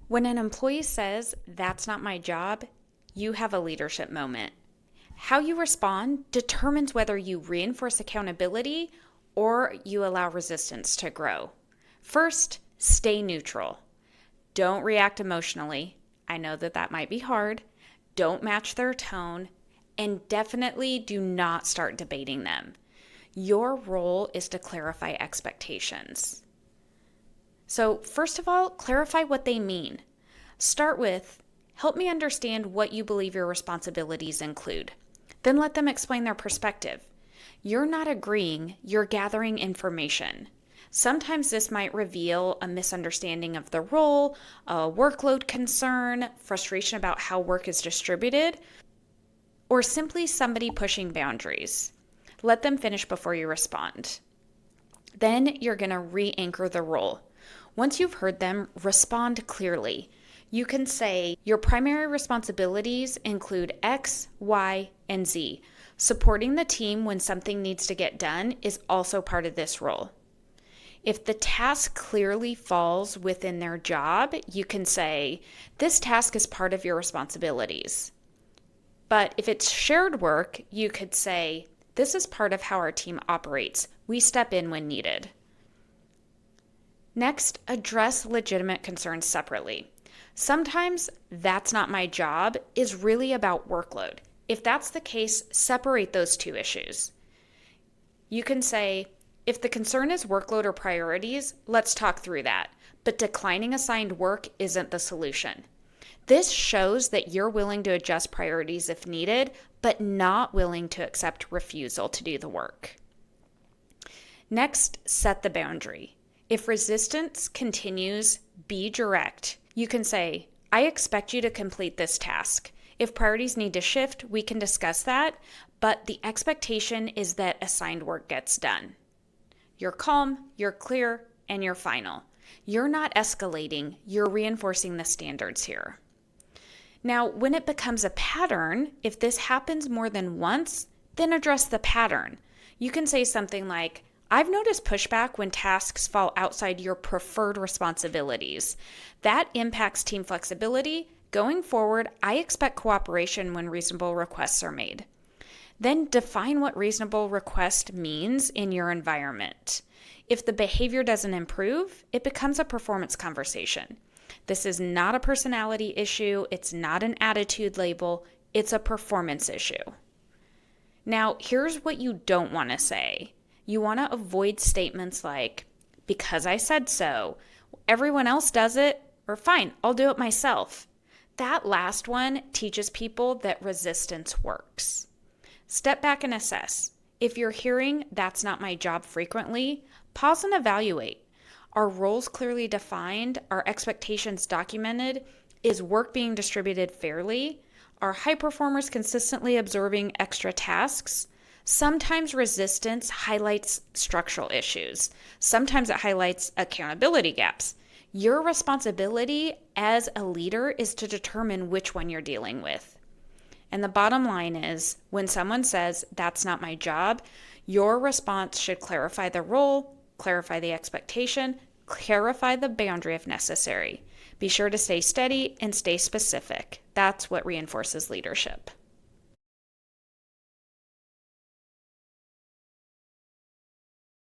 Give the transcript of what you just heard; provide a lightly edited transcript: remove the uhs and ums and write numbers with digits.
When an employee says, "That's not my job," you have a leadership moment. How you respond determines whether you reinforce accountability or you allow resistance to grow. First, stay neutral. Don't react emotionally. I know that might be hard. Don't match their tone. And definitely do not start debating them. Your role is to clarify expectations. So, first of all, clarify what they mean. Start with, "Help me understand what you believe your responsibilities include." Then let them explain their perspective. You're not agreeing, you're gathering information. Sometimes this might reveal a misunderstanding of the role, a workload concern, frustration about how work is distributed, or simply somebody pushing boundaries. Let them finish before you respond. Then you're going to re-anchor the role. Once you've heard them, respond clearly. You can say, "Your primary responsibilities include X, Y, and Z. Supporting the team when something needs to get done is also part of this role." If the task clearly falls within their job, you can say, "This task is part of your responsibilities." But if it's shared work, you could say, "This is part of how our team operates. We step in when needed." Next, address legitimate concerns separately. Sometimes "that's not my job" is really about workload. If that's the case, separate those two issues. You can say, "If the concern is workload or priorities, let's talk through that. But declining assigned work isn't the solution." This shows that you're willing to adjust priorities if needed, but not willing to accept refusal to do the work. Next, set the boundary. If resistance continues, be direct. You can say, "I expect you to complete this task. If priorities need to shift, we can discuss that, but the expectation is that assigned work gets done." You're calm, you're clear, and you're final. You're not escalating, you're reinforcing the standards here. Now, when it becomes a pattern, if this happens more than once, then address the pattern. You can say something like, "I've noticed pushback when tasks fall outside your preferred responsibilities. That impacts team flexibility. Going forward, I expect cooperation when reasonable requests are made." Then define what reasonable request means in your environment. If the behavior doesn't improve, it becomes a performance conversation. This is not a personality issue. It's not an attitude label. It's a performance issue. Now, here's what you don't want to say. You want to avoid statements like, "Because I said so," "Everyone else does it," or "Fine, I'll do it myself." That last one teaches people that resistance works. Step back and assess. If you're hearing "that's not my job" frequently, pause and evaluate. Are roles clearly defined? Are expectations documented? Is work being distributed fairly? Are high performers consistently absorbing extra tasks? Sometimes resistance highlights structural issues. Sometimes it highlights accountability gaps. Your responsibility as a leader is to determine which one you're dealing with. And the bottom line is, when someone says "that's not my job," your response should clarify the role, clarify the expectation, clarify the boundary if necessary. Be sure to stay steady and stay specific. That's what reinforces leadership.